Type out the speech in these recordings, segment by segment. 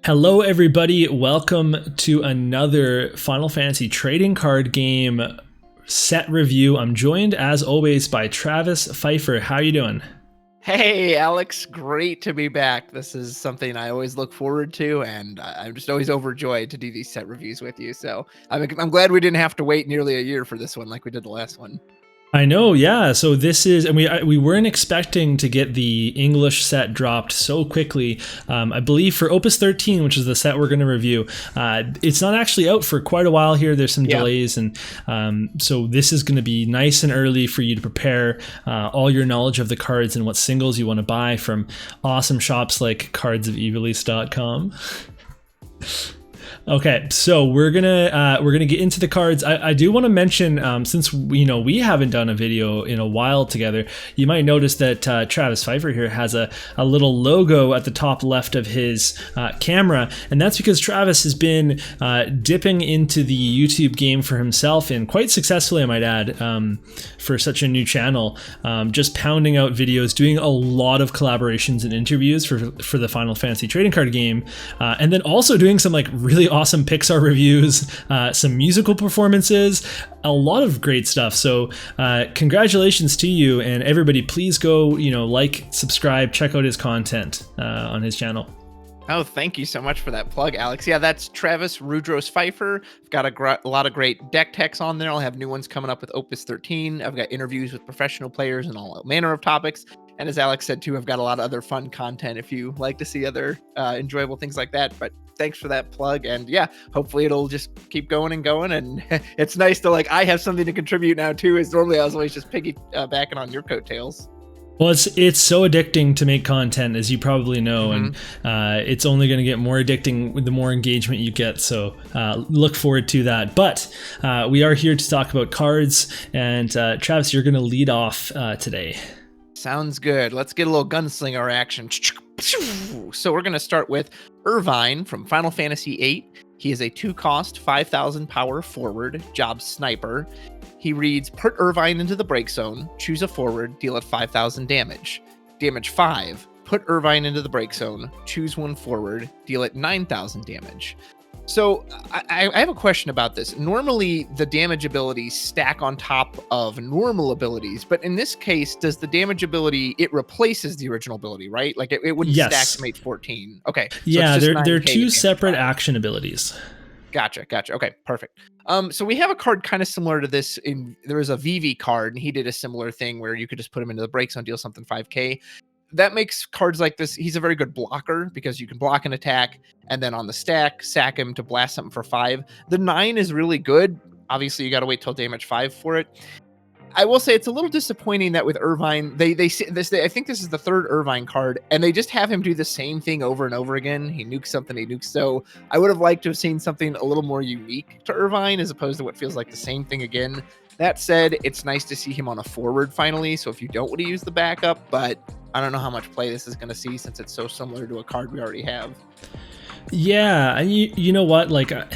Hello everybody, welcome to another Final Fantasy trading card game set review. I'm joined as always by Travis Pfeifer. How you doing? Hey Alex, great to be back. This is something I always look forward to, and I'm just always overjoyed to do these set reviews with you. So I'm glad we didn't have to wait nearly a year for this one like we did the last one. I know, yeah. So this is, and we weren't expecting to get the English set dropped so quickly. I believe for Opus XIII, which is the set we're going to review, it's not actually out for quite a while here. There's some delays, and so this is going to be nice and early for you to prepare all your knowledge of the cards and what singles you want to buy from awesome shops like cardsofevilise.com. Okay, so we're gonna get into the cards. I do want to mention, since we haven't done a video in a while together, you might notice that Travis Pfeifer here has a little logo at the top left of his camera, and that's because Travis has been dipping into the YouTube game for himself, and quite successfully, I might add, for such a new channel. Just pounding out videos, doing a lot of collaborations and interviews for the Final Fantasy trading card game, and then also doing some like really awesome Pixar reviews, some musical performances, a lot of great stuff. So congratulations to you, and everybody please go like, subscribe, check out his content on his channel. Oh, thank you so much for that plug, Alex. Yeah, that's Travis Rudros Pfeifer. I've got a lot of great deck techs on there. I'll have new ones coming up with Opus XIII. I've got interviews with professional players and all manner of topics. And as Alex said too, I've got a lot of other fun content if you like to see other enjoyable things like that. But thanks for that plug. And yeah, hopefully it'll just keep going and going. And it's nice to I have something to contribute now too, as normally I was always just piggybacking on your coattails. Well, it's so addicting to make content, as you probably know, and it's only going to get more addicting the more engagement you get. So look forward to that. But we are here to talk about cards, and Travis, you're going to lead off today. Sounds good. Let's get a little gunslinger action. So we're going to start with Irvine from Final Fantasy VIII. He is a 2-cost, 5,000 power forward, job sniper. He reads, put Irvine into the break zone, choose a forward, deal at 5,000 damage. Damage 5, put Irvine into the break zone, choose one forward, deal at 9,000 damage. So I have a question about this. Normally, the damage abilities stack on top of normal abilities, but in this case, does the damage ability, it replaces the original ability, right? Like it wouldn't stack to make 14. Okay. So yeah, they're two separate action abilities. Gotcha. Okay, perfect. So we have a card kind of similar to this. There is a VV card, and he did a similar thing where you could just put him into the break zone, deal something 5k. That makes cards like this, he's a very good blocker because you can block an attack and then on the stack, sack him to blast something for 5. The 9 is really good. Obviously, you got to wait till damage 5 for it. I will say it's a little disappointing that with Irvine, they I think this is the third Irvine card, and they just have him do the same thing over and over again. He nukes something, he nukes. So I would have liked to have seen something a little more unique to Irvine as opposed to what feels like the same thing again. That said, it's nice to see him on a forward finally. So if you don't want to use the backup, but I don't know how much play this is going to see since it's so similar to a card we already have. Yeah, and you know what, like at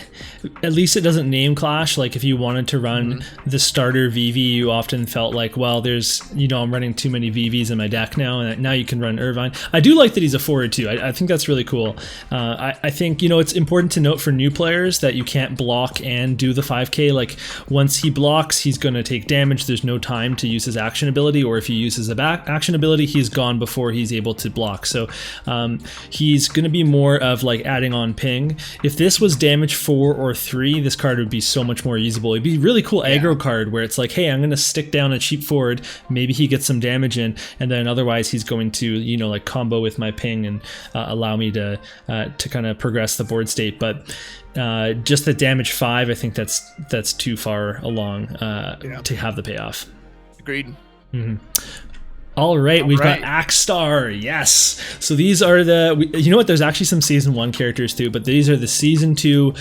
least it doesn't name clash. Like if you wanted to run the starter VV, you often felt like, well, there's I'm running too many VVs in my deck now, and now you can run Irvine. I do like that he's a forward too. I think that's really cool. I think it's important to note for new players that you can't block and do the 5k. Like once he blocks, he's going to take damage. There's no time to use his action ability, or if he uses a back action ability, he's gone before he's able to block. So he's going to be more of like adding on ping. If this was damage 4 or 3, this card would be so much more usable. It'd be a really cool aggro card where it's like, hey, I'm gonna stick down a cheap forward, maybe he gets some damage in, and then otherwise he's going to like combo with my ping and allow me to kind of progress the board state. But just the damage 5, I think that's too far along to have the payoff. Agreed. All right, we've got Akstar, yes. So these are there's actually some Season 1 characters too, but these are the Season 2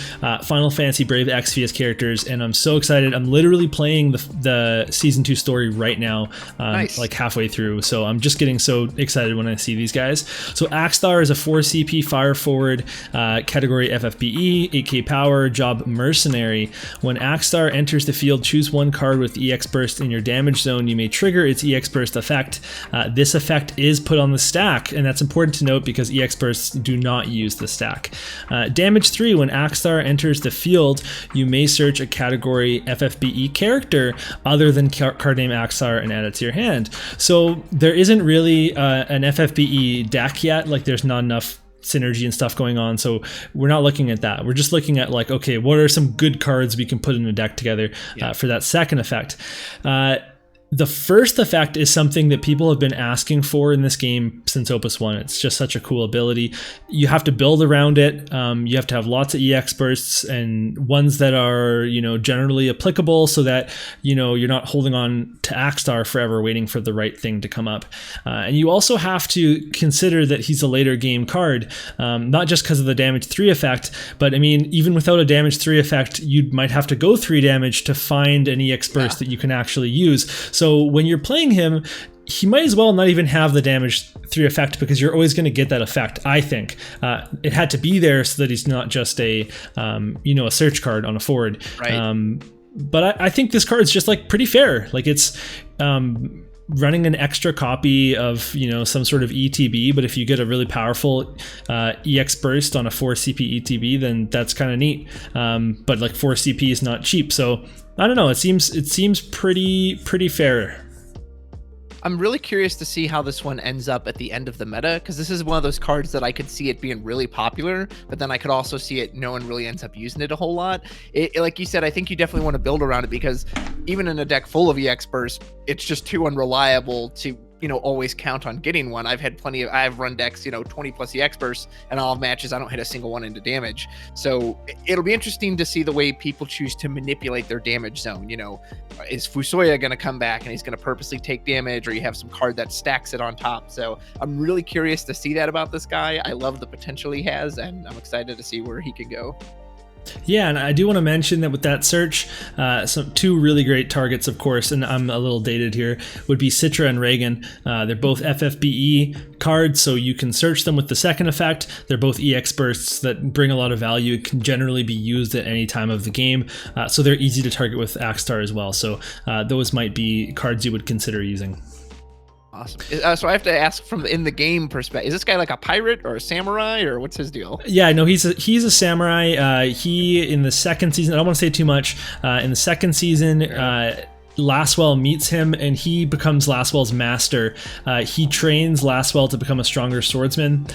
Final Fantasy Brave Exvius characters, and I'm so excited. I'm literally playing the Season 2 story right now, like halfway through, so I'm just getting so excited when I see these guys. So Akstar is a 4 CP fire forward, category FFBE, 8k power, job mercenary. When Akstar enters the field, choose one card with EX Burst in your damage zone. You may trigger its EX Burst effect This effect is put on the stack, and that's important to note because EX bursts do not use the stack. Damage 3, when Akstar enters the field, you may search a category FFBE character other than card name Akstar and add it to your hand. So there isn't really an FFBE deck yet, like there's not enough synergy and stuff going on, so we're not looking at that. We're just looking at like, okay, what are some good cards we can put in a deck together for that second effect. The first effect is something that people have been asking for in this game since Opus 1. It's just such a cool ability. You have to build around it. You have to have lots of EX bursts and ones that are, generally applicable so that, you're not holding on to Akstar forever waiting for the right thing to come up. And you also have to consider that he's a later game card, not just because of the damage 3 effect, but I mean, even without a damage 3 effect, you might have to go 3 damage to find an EX burst that you can actually use. So when you're playing him, he might as well not even have the damage 3 effect because you're always going to get that effect, I think. It had to be there so that he's not just a search card on a forward. Right. But I think this card's just like pretty fair. Like it's running an extra copy of, some sort of ETB, but if you get a really powerful EX burst on a 4 CP ETB, then that's kind of neat. But like 4 CP is not cheap, so I don't know. It seems pretty fair. I'm really curious to see how this one ends up at the end of the meta, because this is one of those cards that I could see it being really popular, but then I could also see it no one really ends up using it a whole lot. Like you said, I think you definitely want to build around it because even in a deck full of EX bursts, it's just too unreliable to always count on getting one. I've run decks 20 plus EX bursts, and all matches I don't hit a single one into damage. So it'll be interesting to see the way people choose to manipulate their damage zone. Is Fusoya going to come back and he's going to purposely take damage, or you have some card that stacks it on top? So I'm really curious to see that about this guy. I love the potential he has, and I'm excited to see where he can go. Yeah, and I do want to mention that with that search, some 2 really great targets, of course, and I'm a little dated here, would be Citra and Reagan. They're both FFBE cards, so you can search them with the second effect. They're both EX bursts that bring a lot of value. It can generally be used at any time of the game, so they're easy to target with Akstar as well. So those might be cards you would consider using. Awesome. So I have to ask from in the game perspective, is this guy like a pirate or a samurai, or what's his deal? Yeah, no, he's a samurai. He, in the second season, I don't want to say too much, in the second season, Laswell meets him and he becomes Laswell's master. He trains Laswell to become a stronger swordsman.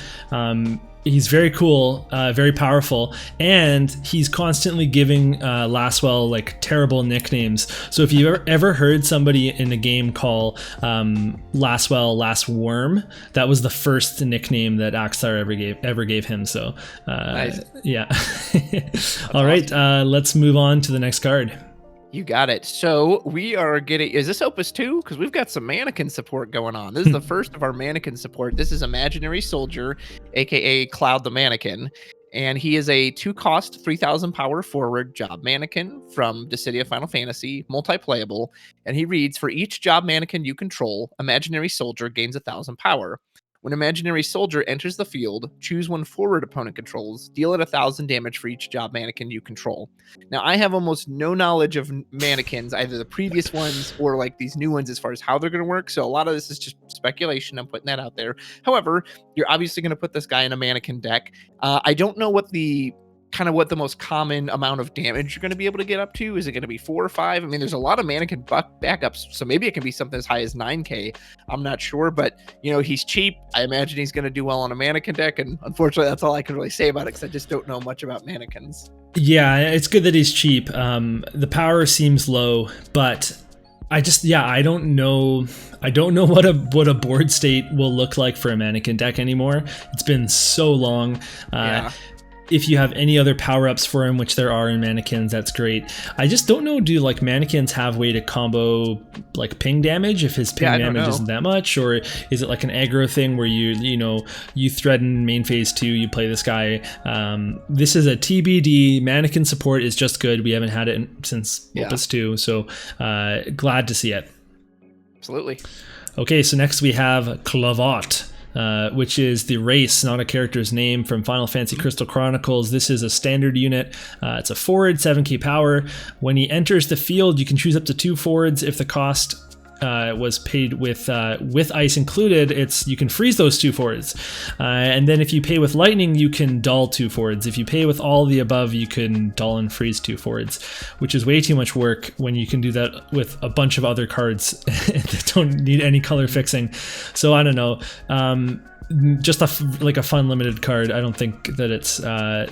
He's very cool, very powerful, and he's constantly giving Laswell like terrible nicknames. So if you've ever heard somebody in a game call Laswell Last Worm, that was the first nickname that Akstar ever gave him. So nice. Yeah. All right, let's move on to the next card. You got it. So we are getting, is this Opus 2? Because we've got some mannequin support going on. This is the first of our mannequin support. This is Imaginary Soldier, aka Cloud the Mannequin. And he is a 2-cost, 3,000 power forward job mannequin from Dissidia Final Fantasy, multi-playable. And he reads, for each job mannequin you control, Imaginary Soldier gains 1,000 power. When Imaginary Soldier enters the field, choose one forward opponent controls, deal it 1,000 damage for each job mannequin you control. Now, I have almost no knowledge of mannequins, either the previous ones or like these new ones as far as how they're going to work. So a lot of this is just speculation. I'm putting that out there. However, you're obviously going to put this guy in a mannequin deck. I don't know what the most common amount of damage you're going to be able to get up to. Is it going to be 4 or 5? I mean, there's a lot of mannequin backups, so maybe it can be something as high as 9k. I'm not sure, but he's cheap. I imagine he's going to do well on a mannequin deck, and unfortunately that's all I can really say about it because I just don't know much about mannequins. Yeah, it's good that he's cheap. The power seems low, but I don't know what a board state will look like for a mannequin deck anymore. It's been so long. Yeah. If you have any other power-ups for him, which there are in mannequins, that's great. I just don't know, do like mannequins have way to combo like ping damage if his ping damage isn't that much? Or is it like an aggro thing where you threaten main phase 2, you play this guy? This is a TBD. Mannequin support is just good. We haven't had it since Opus 2, so glad to see it. Absolutely. Okay, so next we have Clavat. Which is the race, not a character's name, from Final Fantasy Crystal Chronicles. This is a standard unit. It's a forward, 7k power. When he enters the field, you can choose up to 2 forwards if the cost was paid with ice included, you can freeze those 2 forwards. And then if you pay with lightning, you can dull 2 forwards. If you pay with all the above, you can dull and freeze 2 forwards, which is way too much work when you can do that with a bunch of other cards that don't need any color fixing. So I don't know. Just a fun limited card. I don't think that it's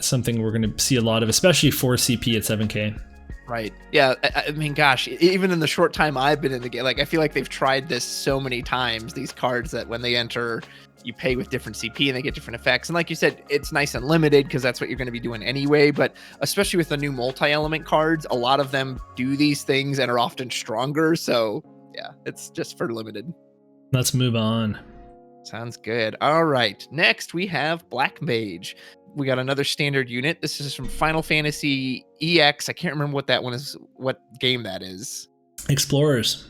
something we're going to see a lot of, especially for CP at 7K. Right. Yeah. I mean, gosh, even in the short time I've been in the game, like, I feel like they've tried this so many times, these cards, that when they enter, you pay with different CP and they get different effects. And like you said, it's nice and limited because that's what you're going to be doing anyway. But especially with the new multi-element cards, a lot of them do these things and are often stronger. So yeah, it's just for limited. Let's move on. Sounds good. All right. Next, we have Black Mage. We got another standard unit. This is from Final Fantasy EX. I can't remember what that one is, what game that is. Explorers,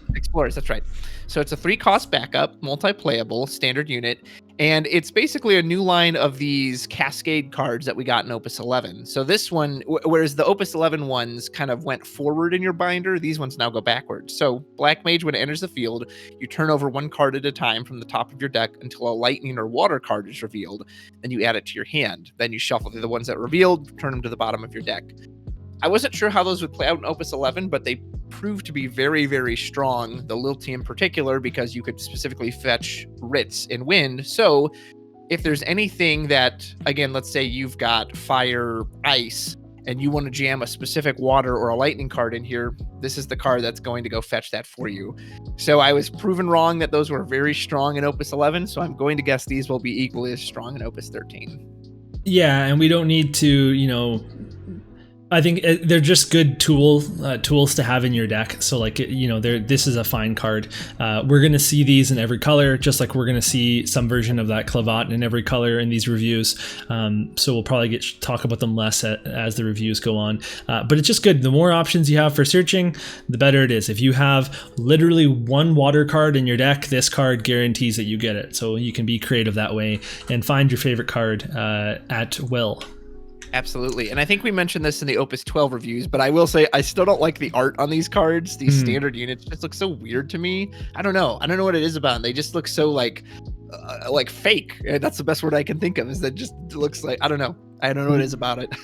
that's right. So it's a 3-cost backup, multi-playable, standard unit, and it's basically a new line of these Cascade cards that we got in Opus 11. So this one, whereas the Opus 11 ones kind of went forward in your binder, these ones now go backwards. So Black Mage, when it enters the field, you turn over 1 card at a time from the top of your deck until a lightning or water card is revealed, then you add it to your hand. Then you shuffle the ones that revealed, turn them to the bottom of your deck. I wasn't sure how those would play out in Opus 11, but they proved to be very, very strong, the Lilty in particular, because you could specifically fetch Writs in Wind. So if there's anything that, again, let's say you've got Fire, Ice, and you want to jam a specific Water or a Lightning card in here, this is the card that's going to go fetch that for you. So I was proven wrong that those were very strong in Opus 11, so I'm going to guess these will be equally as strong in Opus 13. Yeah, and we don't need to, I think they're just good tools to have in your deck. So this is a fine card. We're going to see these in every color, just like we're going to see some version of that Clavat in every color in these reviews. So we'll probably talk about them less as the reviews go on. But it's just good. The more options you have for searching, the better it is. If you have literally 1 water card in your deck, this card guarantees that you get it. So you can be creative that way and find your favorite card at will. Absolutely. And I think we mentioned this in the Opus 12 reviews, but I will say I still don't like the art on these cards. These standard units just look so weird to me. I don't know what it is about them. They just look so like fake. That's the best word I can think of, is that just looks like, I don't know what it is about it.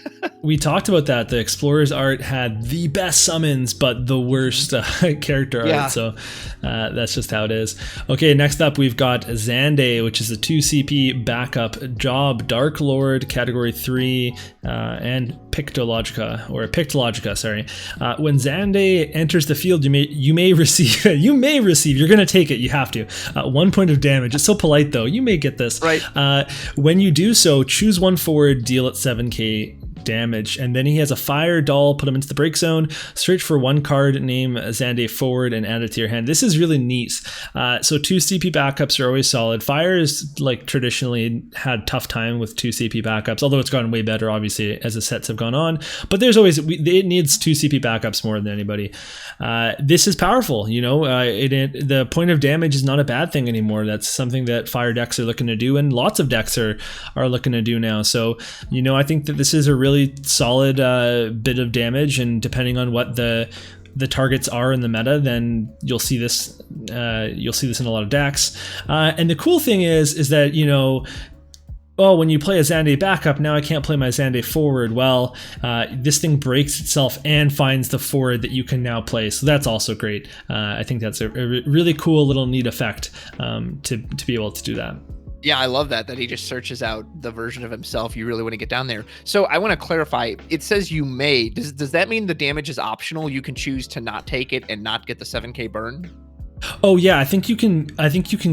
We talked about that. The Explorers art had the best summons, but the worst character art. So that's just how it is. Okay, next up we've got Xande, which is a 2 CP backup job, Dark Lord, category 3, and Pictologica, sorry. When Xande enters the field, you may receive, you're going to take it, you have to. 1 point of damage. It's so polite though. You may get this. Right. When you do so, choose 1 forward, deal at 7k damage, and then he has a fire doll, put him into the break zone, search for 1 card, name Xande forward, and add it to your hand. This is really neat. So 2 CP backups are always solid. Fire is traditionally had tough time with 2 CP backups, although it's gotten way better obviously as the sets have gone on, but there's always, it needs 2 CP backups more than anybody. This is powerful, the point of damage is not a bad thing anymore. That's something that fire decks are looking to do, and lots of decks are looking to do now. So I think that this is a really solid bit of damage, and depending on what the targets are in the meta, then you'll see this in a lot of decks. And the cool thing is that when you play a Xande backup, now I can't play my Xande forward. Well, this thing breaks itself and finds the forward that you can now play. So that's also great. I think that's a really cool little neat effect to be able to do that. Yeah, I love that he just searches out the version of himself you really want to get down there. So I want to clarify, it says you may. Does that mean the damage is optional? You can choose to not take it and not get the 7k burn? Oh yeah, I think you can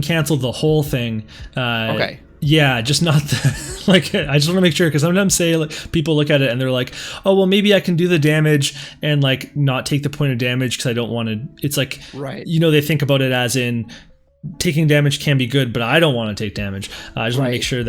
cancel the whole thing. Okay. Yeah, just not I just want to make sure, because sometimes people look at it and they're like, oh well, maybe I can do the damage and not take the point of damage because I don't want to. It's right. They think about it as in taking damage can be good, but I don't want to take damage. I just want to make sure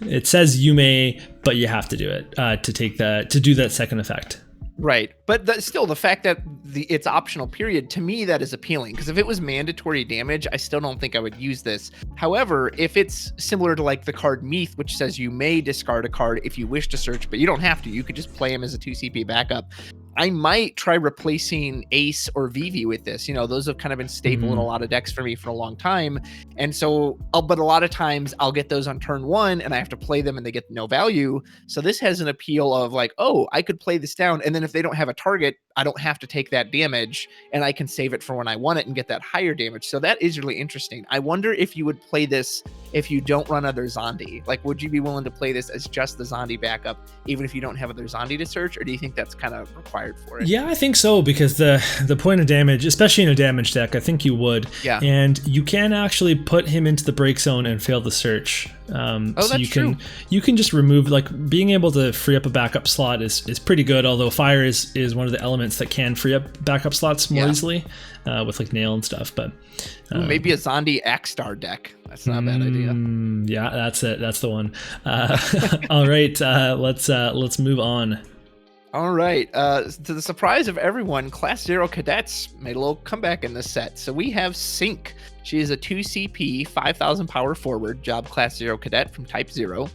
it says you may, but you have to do it to do that second effect. Right. But still, the fact that it's optional period, to me, that is appealing. Because if it was mandatory damage, I still don't think I would use this. However, if it's similar to the card Meath, which says you may discard a card if you wish to search, but you don't have to. You could just play him as a 2 CP backup. I might try replacing Ace or Vivi with this. Those have kind of been staple in a lot of decks for me for a long time. And so, but a lot of times I'll get those on turn 1 and I have to play them and they get no value. So this has an appeal of like, oh, I could play this down. And then if they don't have a target, I don't have to take that damage and I can save it for when I want it and get that higher damage. So that is really interesting. I wonder if you would play this if you don't run other Xande. Like, would you be willing to play this as just the Xande backup, even if you don't have other Xande to search, or do you think that's kind of required for it? Yeah, I think so, because the point of damage, especially in a damage deck, I think you would. Yeah. And you can actually put him into the break zone and fail the search. So you can just remove, like, being able to free up a backup slot is pretty good, although fire is one of the elements that can free up backup slots more easily with like nail and stuff. But maybe a Xande Akstar deck. That's not a bad idea. Yeah, that's it. That's the one. All right, let's move on. All right. To the surprise of everyone, Class 0 cadets made a little comeback in this set. So we have Cinque. She is a 2 CP, 5,000 power forward, job Class 0 cadet from Type 0.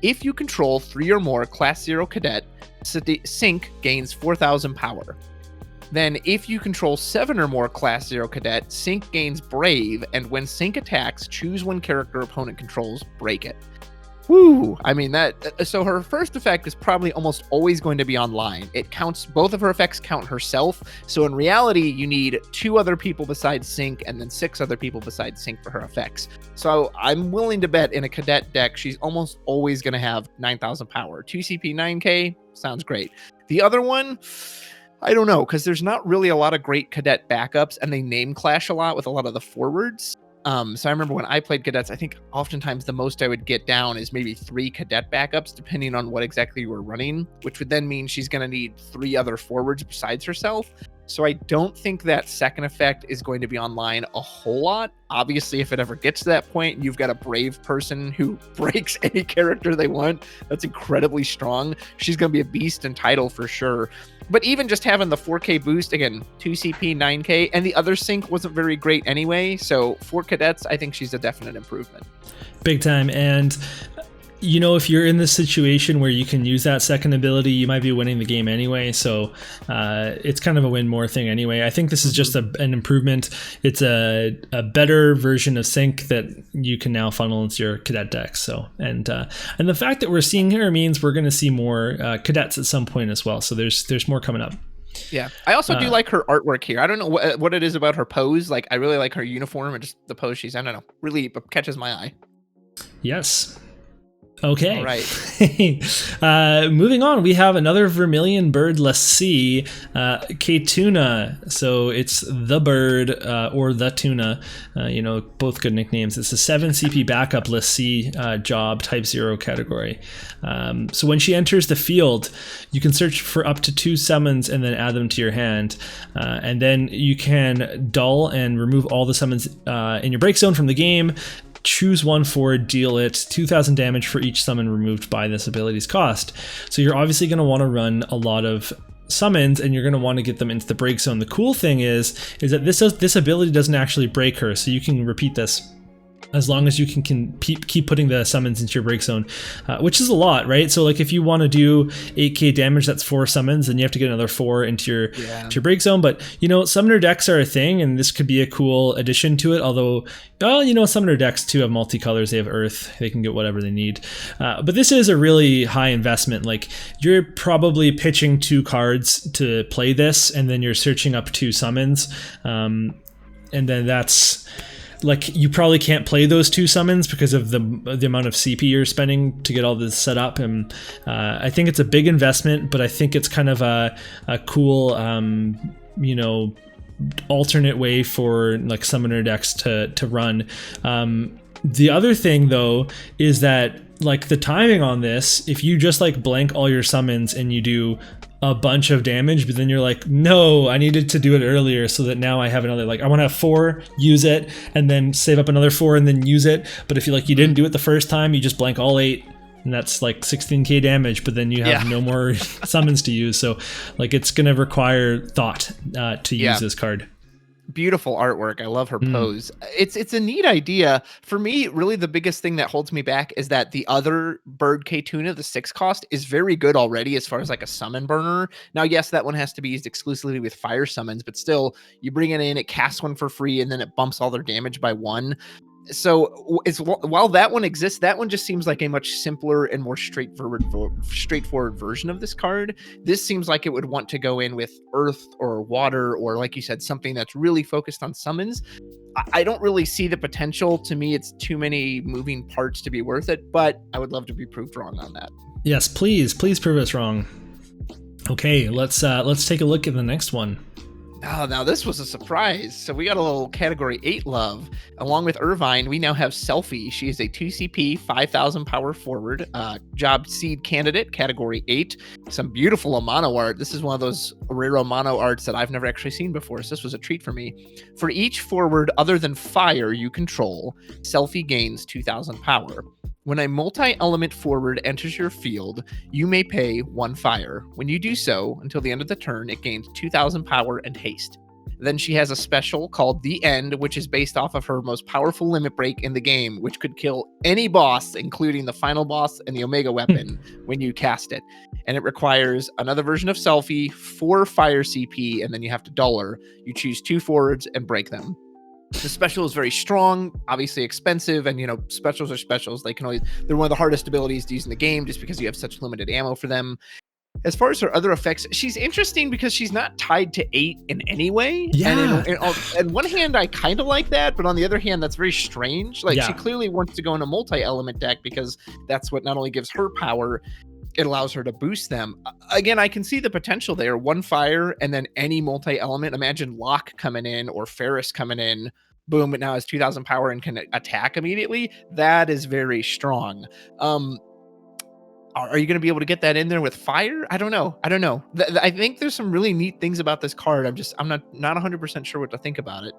If you control 3 or more Class 0 cadet, Cinque gains 4,000 power. Then if you control 7 or more Class 0 cadet, Cinque gains Brave, and when Cinque attacks, choose one character opponent controls, break it. Woo! I mean, so her first effect is probably almost always going to be online. It counts, both of her effects count herself. So in reality, you need 2 other people besides Cinque and then 6 other people besides Cinque for her effects. So I'm willing to bet in a cadet deck, she's almost always going to have 9,000 power. 2 CP 9k sounds great. The other one, I don't know, because there's not really a lot of great cadet backups and they name clash a lot with a lot of the forwards. So I remember when I played cadets, I think oftentimes the most I would get down is maybe 3 cadet backups, depending on what exactly you were running, which would then mean she's going to need 3 other forwards besides herself. So I don't think that second effect is going to be online a whole lot. Obviously, if it ever gets to that point, you've got a brave person who breaks any character they want. That's incredibly strong. She's going to be a beast in title for sure. But even just having the 4k boost, again, 2 CP, 9k, and the other Cinque wasn't very great anyway. So for cadets, I think she's a definite improvement. Big time. And if you're in this situation where you can use that second ability, you might be winning the game anyway. So it's kind of a win more thing anyway. I think this is just an improvement. It's a better version of Cinque that you can now funnel into your cadet deck. So and the fact that we're seeing her means we're going to see more cadets at some point as well. So there's more coming up. Yeah, I also do like her artwork here. I don't know what it is about her pose. Like, I really like her uniform and just the pose she's, I don't know, really catches my eye. Yes. Okay. All right. Moving on, we have another Vermilion Bird Lassie, Caetuna. So it's the bird or the tuna. Both good nicknames. It's a 7 CP backup Lassie job, Type 0 category. So when she enters the field, you can search for up to 2 summons and then add them to your hand. And then you can dull and remove all the summons in your break zone from the game. Choose one forward, deal it 2,000 damage for each summon removed by this ability's cost. So you're obviously going to want to run a lot of summons and you're going to want to get them into the break zone. The cool thing is that this ability doesn't actually break her, so you can repeat this as long as you can keep putting the summons into your break zone, which is a lot, right? So like if you want to do 8k damage, that's 4 summons, and you have to get another 4 into your break zone. But summoner decks are a thing, and this could be a cool addition to it. Although, summoner decks too have multicolors. They have earth. They can get whatever they need. But this is a really high investment. Like, you're probably pitching 2 cards to play this, and then you're searching up 2 summons, and then that's. Like, you probably can't play those 2 summons because of the amount of CP you're spending to get all this set up. And I think it's a big investment, but I think it's kind of a cool, alternate way for like summoner decks to run. The other thing though is that like the timing on this, if you just like blank all your summons and you do a bunch of damage, but then you're like, no, I needed to do it earlier so that now I have another, like, I want to have 4, use it, and then save up another 4 and then use it. But if you didn't do it the first time, you just blank all 8, and that's like 16k damage, but then you have no more summons to use. So like, it's going to require thought to use this card. Beautiful artwork. I love her pose. It's a neat idea. For me, really the biggest thing that holds me back is that the other bird Caetuna, the 6 cost, is very good already as far as like a summon burner. Now, yes, that one has to be used exclusively with fire summons, but still, you bring it in, it casts one for free, and then it bumps all their damage by 1. So while that one exists, that one just seems like a much simpler and more straightforward version of this card. This seems like it would want to go in with earth or water, or like you said, something that's really focused on summons. I don't really see the potential. To me, it's too many moving parts to be worth it, but I would love to be proved wrong on that. Yes, please prove us wrong. Okay, let's take a look at the next one. Oh, now this was a surprise. So we got a little category 8 love. Along with Irvine, we now have Selphie. She is a 2 CP, 5,000 power forward, job seed candidate, category 8. Some beautiful mono art. This is one of those rare mono arts that I've never actually seen before, so this was a treat for me. For each forward other than fire you control, Selphie gains 2,000 power. When a multi-element forward enters your field, you may pay 1 fire. When you do so, until the end of the turn, it gains 2,000 power and haste. Then she has a special called The End, which is based off of her most powerful limit break in the game, which could kill any boss, including the final boss and the Omega weapon, when you cast it. And it requires another version of Selphie, 4 fire CP, and then you have to dull her. You choose 2 forwards and break them. The special is very strong, obviously expensive, and specials are specials. They're one of the hardest abilities to use in the game just because you have such limited ammo for them. As far as her other effects, she's interesting because she's not tied to 8 in any way. Yeah. And on one hand, I kind of like that, but on the other hand, that's very strange. She clearly wants to go in a multi-element deck because that's what not only gives her power, it allows her to boost them. Again, I can see the potential there. 1 fire and then any multi-element. Imagine Locke coming in or Ferris coming in. Boom, it now has 2,000 power and can attack immediately. That is very strong. Are you going to be able to get that in there with fire? I don't know. I think there's some really neat things about this card. I'm not 100% sure what to think about it.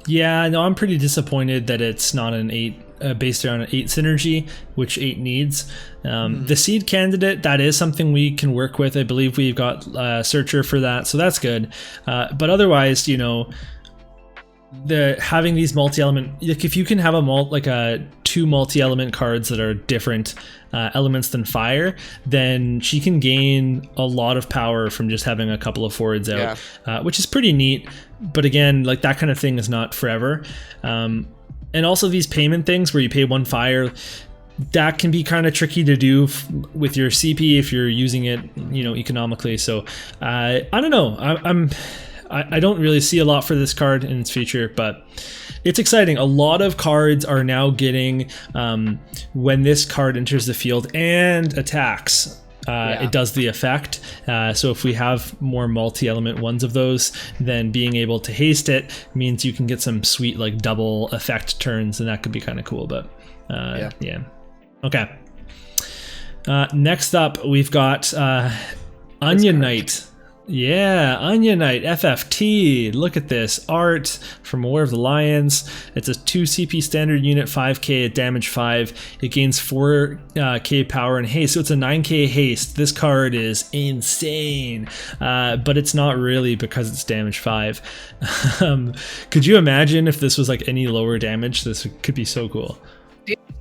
Yeah, no, I'm pretty disappointed that it's not an 8 based around an 8 synergy, which 8 needs. The seed candidate, that is something we can work with. I believe we've got Searcher for that, so that's good. But otherwise, having these multi-element, like if you can have a 2 multi-element cards that are different elements than fire, then she can gain a lot of power from just having a couple of forwards out, which is pretty neat. But again, like that kind of thing is not forever. And also these payment things where you pay 1 fire, that can be kind of tricky to do with your CP if you're using it, economically. So I don't know. I don't really see a lot for this card in its future, but it's exciting. A lot of cards are now getting, when this card enters the field and attacks, it does the effect. So if we have more multi-element ones of those, then being able to haste it means you can get some sweet double effect turns, and that could be kind of cool. But yeah. Okay. Next up, we've got Onion Knight. Yeah, Onion Knight, FFT. Look at this art from War of the Lions. It's a 2 CP standard unit, 5k at damage 5. It gains 4k power and haste, so it's a 9k haste. This card is insane, but it's not really because it's damage 5. Could you imagine if this was any lower damage? This could be so cool.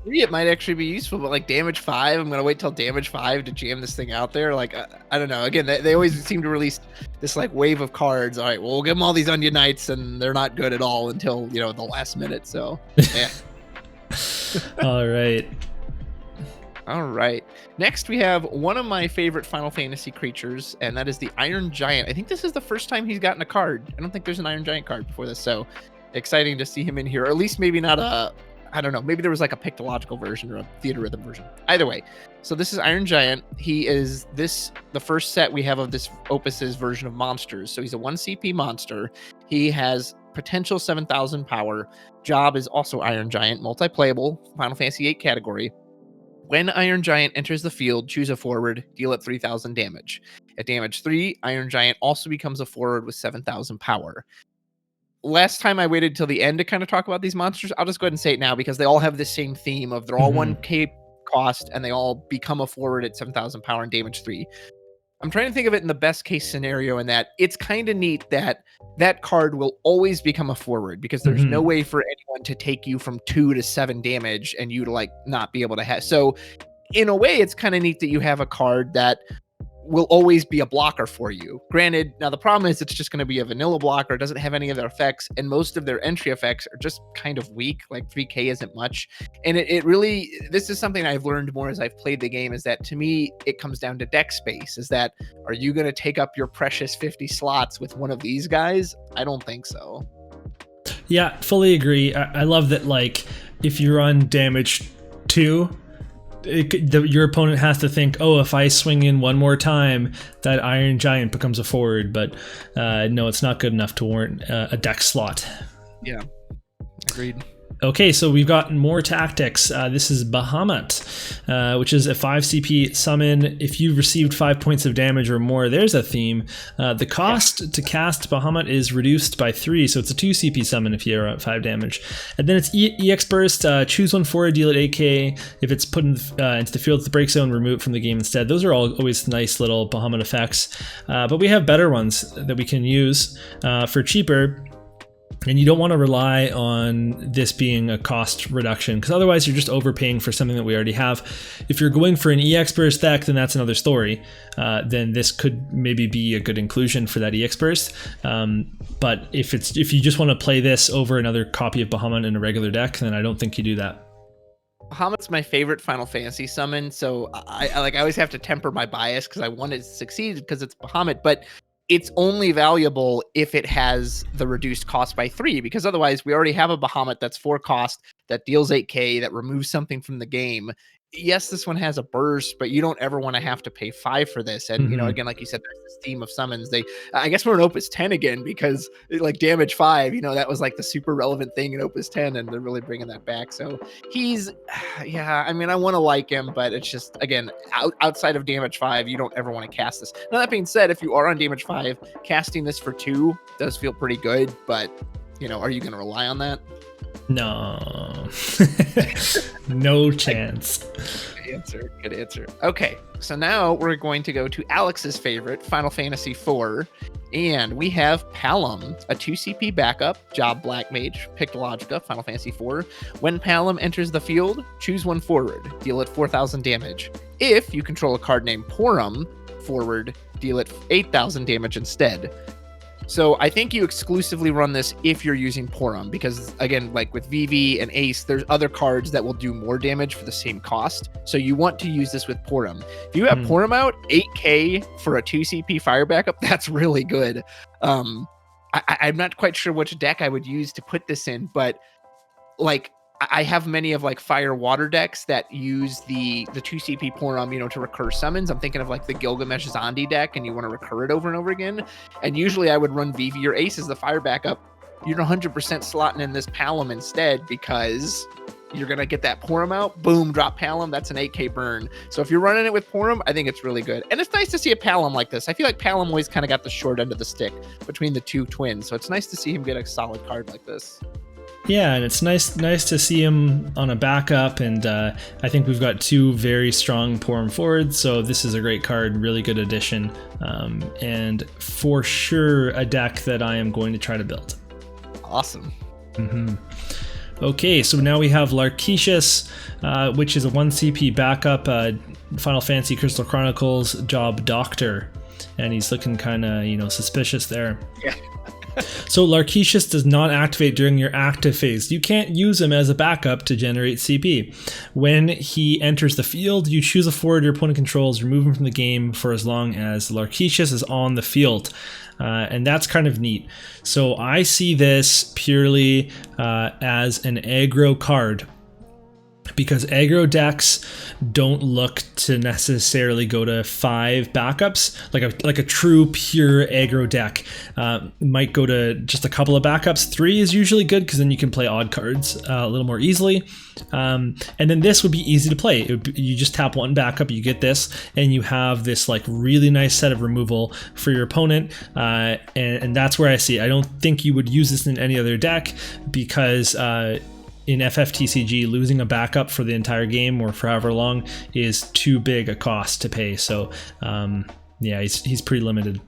It might actually be useful, but damage 5, I'm gonna wait till damage 5 to jam this thing out there. I don't know. Again, they always seem to release this wave of cards. All right, well, we'll give them all these Onion Knights, and they're not good at all until the last minute. So yeah. All right. Next, we have one of my favorite Final Fantasy creatures, and that is the Iron Giant. I think this is the first time he's gotten a card. I don't think there's an Iron Giant card before this, so exciting to see him in here. Or at least maybe not I don't know, maybe there was a pictological version or a theater rhythm version. Either way, so this is Iron Giant. He is the first set we have of this Opus's version of monsters. So he's a 1 CP monster. He has potential 7,000 power. Job is also Iron Giant, multi-playable, Final Fantasy VIII category. When Iron Giant enters the field, choose a forward, deal it 3,000 damage. At damage 3, Iron Giant also becomes a forward with 7,000 power. Last time I waited till the end to kind of talk about these monsters. I'll just go ahead and say it now because they all have the same theme of they're all 1k cost and they all become a forward at 7,000 power and damage 3. I'm trying to think of it in the best case scenario, in that it's kind of neat that that card will always become a forward, because there's no way for anyone to take you from 2 to 7 damage and you to like not be able to have. So in a way, it's kind of neat that you have a card that will always be a blocker for you. Granted, now the problem is it's just going to be a vanilla blocker. It doesn't have any of their effects, and most of their entry effects are just kind of weak. Like 3k isn't much. And it really, this is something I've learned more as I've played the game, is that to me, it comes down to deck space. Is that, are you going to take up your precious 50 slots with one of these guys? I don't think so. Yeah, fully agree. I love that, like, if you're on damage 2, your opponent has to think, oh, if I swing in one more time, that Iron Giant becomes a forward. But no, it's not good enough to warrant a deck slot. Yeah, agreed. Okay, so we've got more tactics. This is Bahamut, which is a 5 CP summon. If you've received 5 points of damage or more, there's a theme. The cost to cast Bahamut is reduced by 3, so it's a 2 CP summon if you're at 5 damage. And then it's EX Burst, choose one forward, deal it 8k. If it's put into the field with the break zone, remove it from the game instead. Those are all always nice little Bahamut effects. But we have better ones that we can use for cheaper. And you don't want to rely on this being a cost reduction, because otherwise you're just overpaying for something that we already have. If you're going for an EX Burst deck, then that's another story. Then this could maybe be a good inclusion for that EX Burst. But if you just want to play this over another copy of Bahamut in a regular deck, then I don't think you do that. Bahamut's my favorite Final Fantasy summon, so I always have to temper my bias because I want it to succeed because it's Bahamut, but it's only valuable if it has the reduced cost by 3, because otherwise we already have a Bahamut that's 4 cost, that deals 8k, that removes something from the game. Yes, this one has a burst, but you don't ever want to have to pay 5 for this. And, you know, again, like you said, there's this theme of summons. I guess we're in Opus 10 again, because like damage 5, you know, that was like the super relevant thing in Opus 10, and they're really bringing that back. So he's, yeah, I mean, I want to like him, but it's just, again, outside of damage 5, you don't ever want to cast this. Now, that being said, if you are on damage 5, casting this for 2 does feel pretty good, but, you know, are you going to rely on that? No. No chance. Good answer. Okay, so now we're going to go to Alex's favorite, Final Fantasy IV, and we have Palom, a 2 CP backup, job Black Mage, Pictologica, Final Fantasy IV. When Palom enters the field, choose one forward, deal it 4,000 damage. If you control a card named Porum, forward, deal it 8,000 damage instead. So I think you exclusively run this if you're using Porum, because again, like with VV and Ace, there's other cards that will do more damage for the same cost. So you want to use this with Porum. If you have Porum out, 8k for a 2 CP fire backup, that's really good. I'm not quite sure which deck I would use to put this in, but like I have many of like fire water decks that use the 2 CP Porum, you know, to recur summons. I'm thinking of like the Gilgamesh Xande deck, and you want to recur it over and over again. And usually I would run VV or Ace as the fire backup. You're 100% slotting in this Palom instead, because you're going to get that Porum out. Boom, drop Palom. That's an 8k burn. So if you're running it with Porum, I think it's really good. And it's nice to see a Palom like this. I feel like Palom always kind of got the short end of the stick between the two twins. So it's nice to see him get a solid card like this. Yeah, and it's nice to see him on a backup, and I think we've got 2 very strong Porum forwards, so this is a great card, really good addition, and for sure a deck that I am going to try to build. Awesome. Okay, so now we have Larkeicus, which is a 1 CP backup, Final Fantasy Crystal Chronicles, job Doctor, and he's looking kind of, you know, suspicious there. Yeah. So Larkeicus does not activate during your active phase. You can't use him as a backup to generate CP. When he enters the field, you choose a forward your opponent controls, remove him from the game for as long as Larkeicus is on the field. And that's kind of neat. So I see this purely as an aggro card, because aggro decks don't look to necessarily go to 5 backups. Like a true pure aggro deck might go to just a couple of backups. 3 is usually good, because then you can play odd cards a little more easily. And then this would be easy to play. You just tap 1 backup, you get this, and you have this like really nice set of removal for your opponent. And that's where I see it. I don't think you would use this in any other deck, because in FFTCG, losing a backup for the entire game or for however long is too big a cost to pay. So Yeah, he's pretty limited.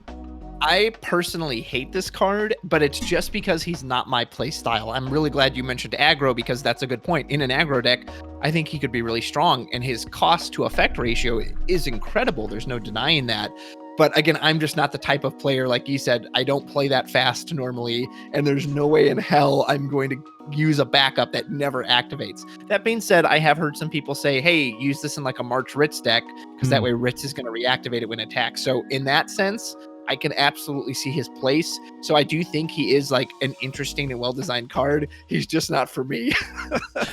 I personally hate this card, but it's just because he's not my play style. I'm really glad you mentioned aggro because that's a good point. In an aggro deck, I think he could be really strong, and his cost to effect ratio is incredible. There's no denying that. But again, I'm just not the type of player, like you said, I don't play that fast normally, and there's no way in hell I'm going to use a backup that never activates. That being said, I have heard some people say, hey, use this in like a March Ritz deck, because that way Ritz is going to reactivate it when attacked. So in that sense, I can absolutely see his place. So I do think he is like an interesting and well-designed card. He's just not for me.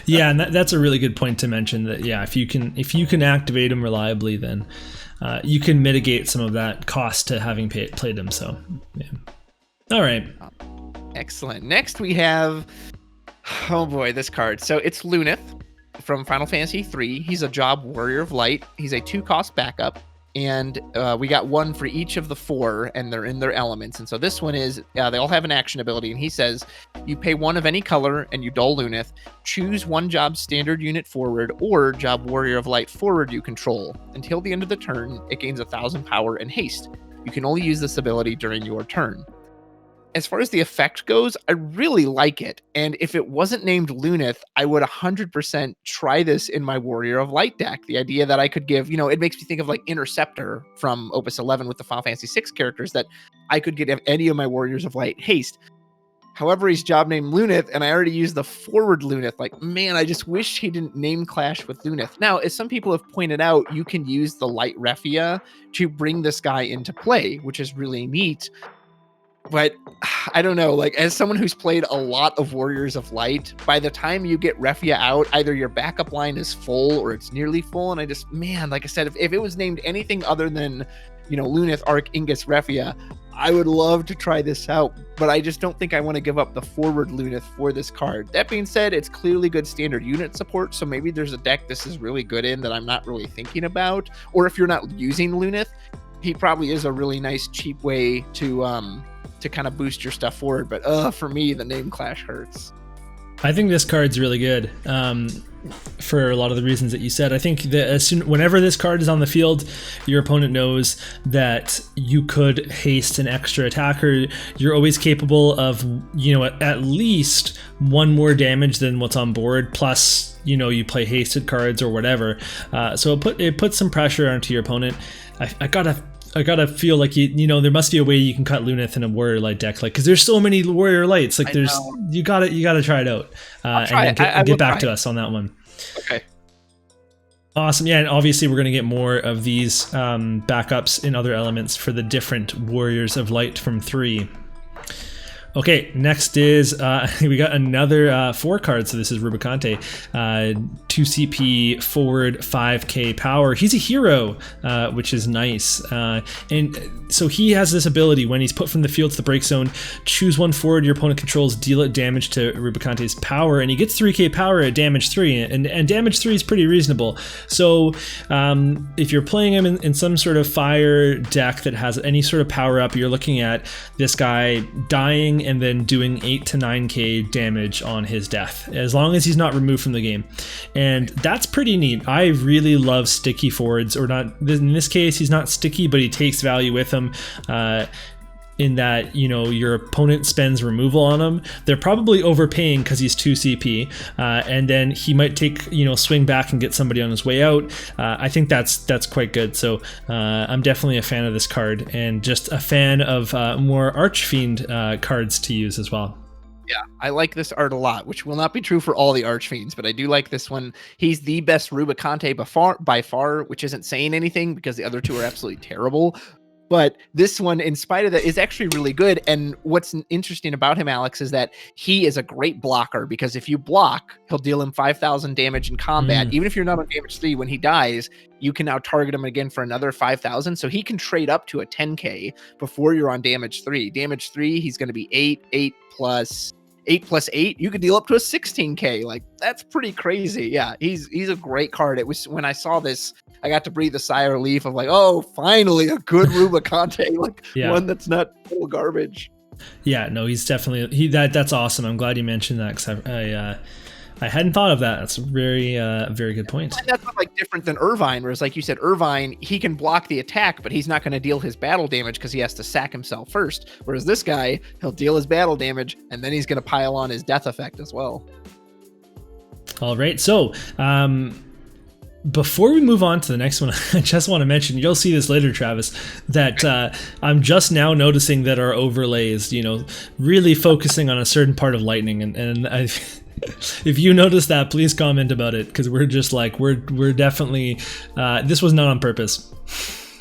Yeah, and that's a really good point to mention that, yeah, if you can activate him reliably, then you can mitigate some of that cost to having played him. So, yeah. All right. Excellent. Next we have, oh boy, this card. So it's Luneth from Final Fantasy III. He's a Job Warrior of Light. He's a 2-cost backup. And we got one for each of the 4, and they're in their elements. And so this one is, they all have an action ability. And he says, you pay 1 of any color and you dull Luneth. Choose 1 job standard unit forward or Job Warrior of Light forward you control. Until the end of the turn, it gains 1,000 power and haste. You can only use this ability during your turn. As far as the effect goes, I really like it. And if it wasn't named Luneth, I would 100% try this in my Warrior of Light deck. The idea that I could give, it makes me think of like Interceptor from Opus XI with the Final Fantasy VI characters, that I could get any of my Warriors of Light haste. However, he's job named Luneth, and I already used the forward Luneth. Like, man, I just wish he didn't name clash with Luneth. Now, as some people have pointed out, you can use the Light Refia to bring this guy into play, which is really neat. But I don't know, like as someone who's played a lot of Warriors of Light, by the time you get Refia out, either your backup line is full or it's nearly full. And I just, man, like I said, if it was named anything other than, Luneth, Arc, Ingus, Refia, I would love to try this out, but I just don't think I want to give up the forward Luneth for this card. That being said, it's clearly good standard unit support, so maybe there's a deck this is really good in that I'm not really thinking about. Or if you're not using Luneth, he probably is a really nice, cheap way to kind of boost your stuff forward. But for me, the name clash hurts. I think this card's really good for a lot of the reasons that you said. I think that whenever this card is on the field, your opponent knows that you could haste an extra attacker. You're always capable of, at least 1 more damage than what's on board, plus, you play hasted cards or whatever. So it puts some pressure onto your opponent. I gotta feel like there must be a way you can cut Luneth in a Warrior Light deck, like because there's so many Warrior Lights. Like you gotta try it out, and then get back to us on that one. Okay. Awesome. Yeah, and obviously we're gonna get more of these backups in other elements for the different Warriors of Light from 3. Okay, next is we got another 4 cards. So this is Rubicante, 2 CP forward, 5k power. He's a hero, which is nice. And so he has this ability when he's put from the field to the break zone, choose 1 forward your opponent controls, deal it damage to Rubicante's power, and he gets 3k power at damage 3, and damage 3 is pretty reasonable. So if you're playing him in some sort of fire deck that has any sort of power up, you're looking at this guy dying and then doing 8 to 9k damage on his death, as long as he's not removed from the game. And that's pretty neat. I really love sticky forwards, or not. In this case, he's not sticky, but he takes value with him. In that, your opponent spends removal on him. They're probably overpaying because he's 2 CP, and then he might take, swing back and get somebody on his way out. I think that's quite good. So I'm definitely a fan of this card, and just a fan of more Archfiend cards to use as well. Yeah, I like this art a lot, which will not be true for all the Archfiends, but I do like this one. He's the best Rubicante by far, which isn't saying anything because the other 2 are absolutely terrible. But this one, in spite of that, is actually really good. And what's interesting about him, Alex, is that he is a great blocker, because if you block, he'll deal him 5,000 damage in combat. Even if you're not on damage 3, when he dies, you can now target him again for another 5,000. So he can trade up to a 10k before you're on damage 3. Damage 3, he's going to be 8 plus 8. You could deal up to a 16k. Like, that's pretty crazy. Yeah, he's a great card. It was, when I saw this, I got to breathe a sigh of relief of like, oh, finally a good Rubicante, one that's not total garbage. Yeah, no, he's definitely that's awesome. I'm glad you mentioned that, because I hadn't thought of that. That's a very, very good point. And that's not like different than Irvine, whereas like you said, Irvine, he can block the attack, but he's not going to deal his battle damage because he has to sack himself first. Whereas this guy, he'll deal his battle damage, and then he's going to pile on his death effect as well. All right, so before we move on to the next one, I just want to mention, you'll see this later, Travis, that I'm just now noticing that our overlay is, really focusing on a certain part of lightning, and if you notice that, please comment about it, because we're just like, we're definitely, this was not on purpose.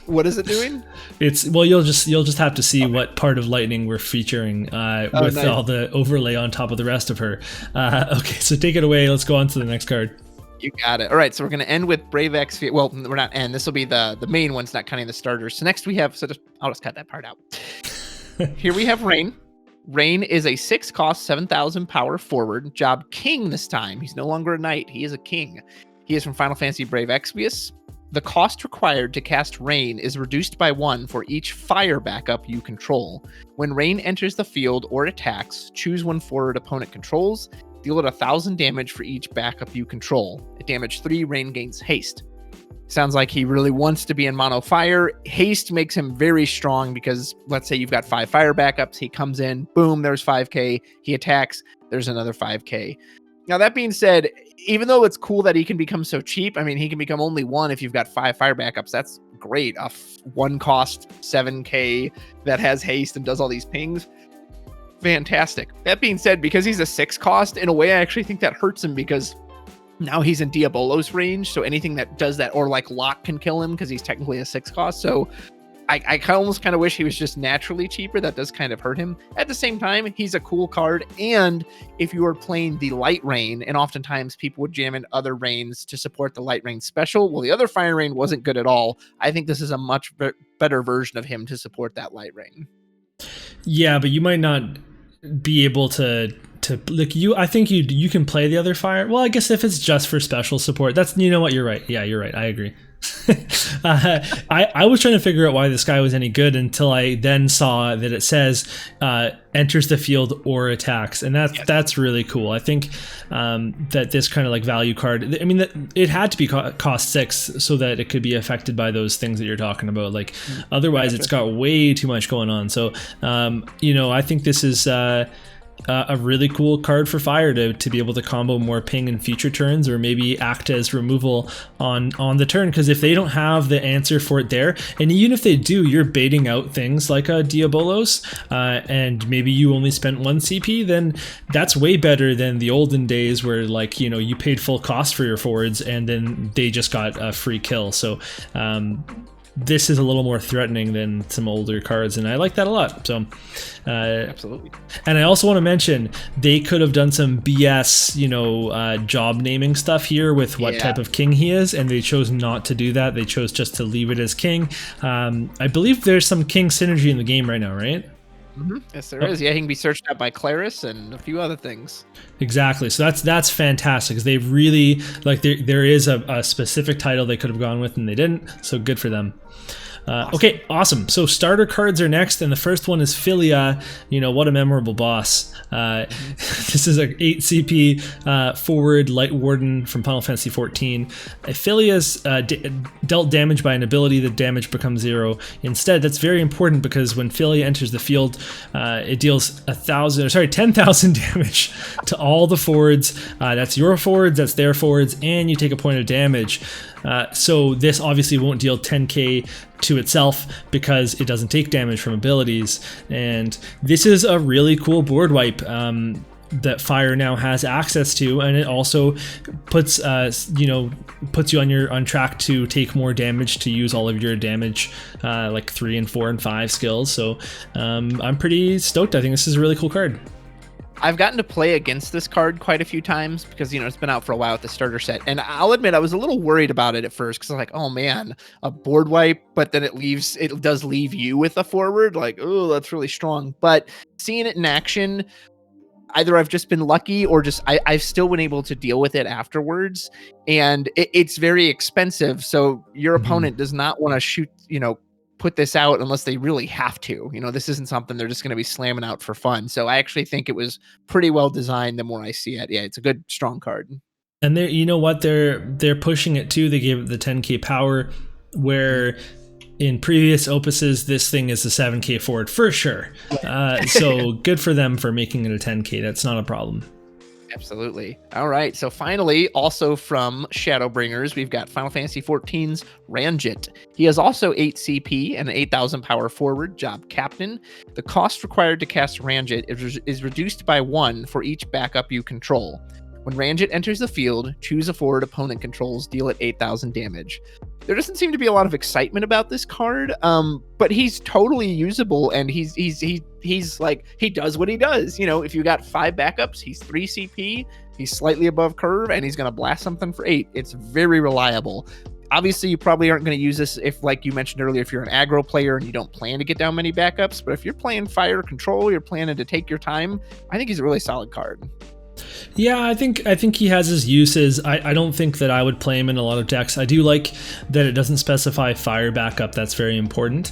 What is it doing? You'll just have to see what part of lightning we're featuring with nice. all the overlay on top of the rest of her. Okay, so take it away. Let's go on to the next card. You got it. All right, so we're going to end with Brave X. Well, we're not end. This will be the main ones, not counting the starters. So next we have, I'll just cut that part out. Here we have Rain. Rain is a 6-cost, 7,000 power forward, job king this time. He's no longer a knight. He is a king. He is from Final Fantasy Brave Exvius. The cost required to cast Rain is reduced by 1 for each fire backup you control. When Rain enters the field or attacks, choose one forward opponent controls. Deal it 1,000 damage for each backup you control. At damage 3, Rain gains haste. Sounds like he really wants to be in mono fire. Haste makes him very strong because let's say you've got 5 fire backups. He comes in, boom, there's 5k. He attacks, there's another 5k. Now, that being said, even though it's cool that he can become so cheap, I mean, he can become only 1 if you've got 5 fire backups. That's great. A 1-cost 7k that has haste and does all these pings. Fantastic. That being said, because he's a 6-cost, in a way, I actually think that hurts him because now he's in Diabolos range. So anything that does that, or like Lock, can kill him because he's technically a 6-cost. So I almost kind of wish he was just naturally cheaper. That does kind of hurt him. At the same time, he's a cool card. And if you are playing the Light Rain, and oftentimes people would jam in other rains to support the Light Rain special. Well, the other Fire Rain wasn't good at all. I think this is a much better version of him to support that Light Rain. Yeah, but you might not be able to like I think you can play the other fire. Well, I guess if it's just for special support, that's, you know what, you're right. Yeah, you're right. I agree. I was trying to figure out why this guy was any good until I then saw that it says enters the field or attacks, and that's really cool. I think that this kind of like value card, I mean, that it had to be cost 6 so that it could be affected by those things that you're talking about. Like otherwise, it's got way too much going on. So I think this is a really cool card for Fire to be able to combo more ping in future turns, or maybe act as removal on the turn, because if they don't have the answer for it there, and even if they do, you're baiting out things like a Diabolos, and maybe you only spent 1 CP, then that's way better than the olden days where, like, you paid full cost for your forwards and then they just got a free kill. So this is a little more threatening than some older cards, and I like that a lot. So absolutely. And I also want to mention they could have done some BS job naming stuff here with what type of king he is, and they chose not to do that. They chose just to leave it as king. I believe there's some king synergy in the game right now, right? Mm-hmm. Yes, there is. Yeah, he can be searched out by Claris and a few other things. Exactly. So that's fantastic, because they really, like, there is a specific title they could have gone with and they didn't. So good for them. Awesome. Okay, awesome. So starter cards are next, and the first one is Philia. What a memorable boss. This is an 8 CP forward Light Warden from Final Fantasy XIV. Philia's dealt damage by an ability, the damage becomes 0. Instead, that's very important because when Philia enters the field, it deals 10,000 damage to all the forwards. That's your forwards, that's their forwards, and you take a point of damage. So this obviously won't deal 10k to itself because it doesn't take damage from abilities, and this is a really cool board wipe that Fire now has access to, and it also puts you on track to take more damage, to use all of your damage like 3 and 4 and 5 skills. So I'm pretty stoked. I think this is a really cool card. I've gotten to play against this card quite a few times because, it's been out for a while with the starter set. And I'll admit I was a little worried about it at first because I was like, oh man, a board wipe, but then it does leave you with a forward. Like, oh, that's really strong. But seeing it in action, either I've just been lucky or just I've still been able to deal with it afterwards. And it's very expensive. So your opponent does not want to shoot, put this out unless they really have to. You know, this isn't something they're just going to be slamming out for fun. So I actually think it was pretty well designed the more I see it. Yeah, it's a good, strong card. And they're, you know what, they're pushing it too. They gave it the 10k power, where in previous opuses this thing is a 7k forward for sure. So good for them for making it a 10k. That's not a problem. Absolutely. All right. So finally, also from Shadowbringers, we've got Final Fantasy XIV's Ranjit. He has also 8 CP and an 8,000 power forward, job captain. The cost required to cast Ranjit is reduced by 1 for each backup you control. When Ranjit enters the field, choose a forward opponent controls, deal it 8,000 damage. There doesn't seem to be a lot of excitement about this card, but he's totally usable, and he's like, he does what he does. You know, if you got 5 backups, he's 3 CP, he's slightly above curve, and he's going to blast something for 8. It's very reliable. Obviously, you probably aren't going to use this if, like you mentioned earlier, if you're an aggro player and you don't plan to get down many backups. But if you're playing fire control, you're planning to take your time, I think he's a really solid card. Yeah, I think he has his uses. I don't think that I would play him in a lot of decks. I do like that it doesn't specify fire backup. That's very important.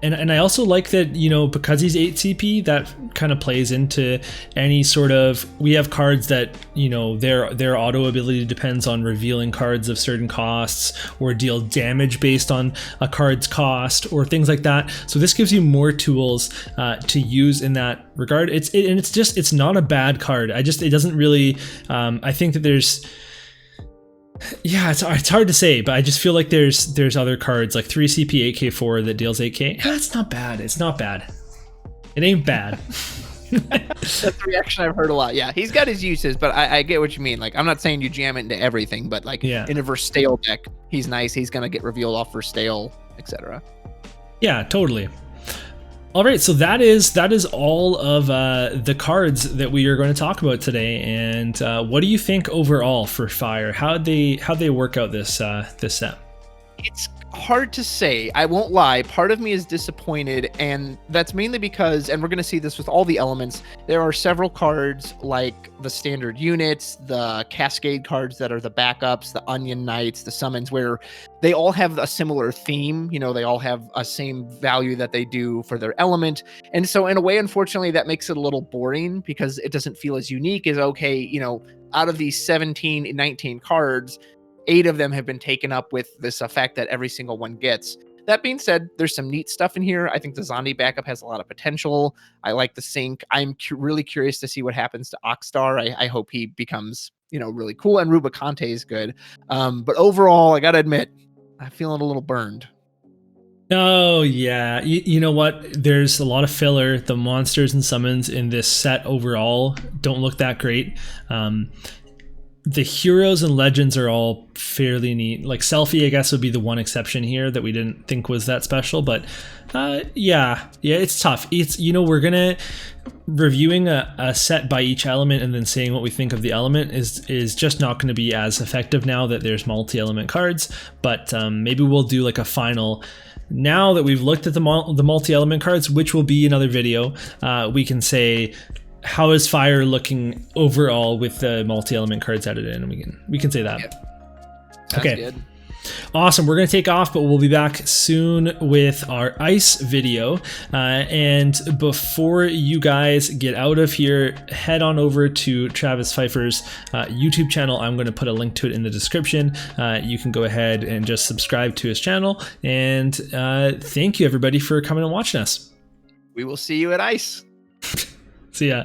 And I also like that, you know, because he's 8 CP, that kind of plays into any sort of, we have cards that, you know, their auto ability depends on revealing cards of certain costs or deal damage based on a card's cost or things like that. So this gives you more tools to use in that regard. It's not a bad card. It doesn't really, I think that there's, yeah, it's hard to say, but I just feel like there's other cards like 3 CP 8k4 that deals 8k. That's not bad. It's not bad. It ain't bad. That's the reaction I've heard a lot. Yeah, he's got his uses, but I get what you mean. Like, I'm not saying you jam it into everything, but like in a Verstale deck, he's nice. He's gonna get revealed off Verstale, etc. Yeah, totally. All right, so that is all of the cards that we are going to talk about today. And what do you think overall for Fire? How'd they work out this set? It's hard to say. I won't lie. Part of me is disappointed, and that's mainly because, and we're going to see this with all the elements, there are several cards like the standard units, the cascade cards that are the backups, the onion knights, the summons, where they all have a similar theme. You know, they all have a same value that they do for their element. And so in a way, unfortunately, that makes it a little boring because it doesn't feel as unique as, okay, you know, out of these 17, 19 cards, 8 of them have been taken up with this effect that every single one gets. That being said, there's some neat stuff in here. I think the Xande backup has a lot of potential. I like the Cinque. I'm really curious to see what happens to Akstar. I hope he becomes, you know, really cool. And Rubicante is good. But overall, I got to admit, I'm feeling a little burned. Oh, yeah. You know what? There's a lot of filler. The monsters and summons in this set overall don't look that great. The heroes and legends are all fairly neat. Like Selphie, I guess, would be the one exception here that we didn't think was that special. But yeah, it's tough. It's, you know, we're gonna reviewing a set by each element and then saying what we think of the element is just not going to be as effective now that there's multi-element cards. But maybe we'll do like a final. Now that we've looked at the multi-element cards, which will be another video, we can say, how is Fire looking overall with the multi-element cards added in? And we can say that. Yep. Okay. Good. Awesome. We're going to take off, but we'll be back soon with our ice video. And before you guys get out of here, head on over to Travis Pfeifer's YouTube channel. I'm going to put a link to it in the description. You can go ahead and just subscribe to his channel. And thank you, everybody, for coming and watching us. We will see you at ice. See ya.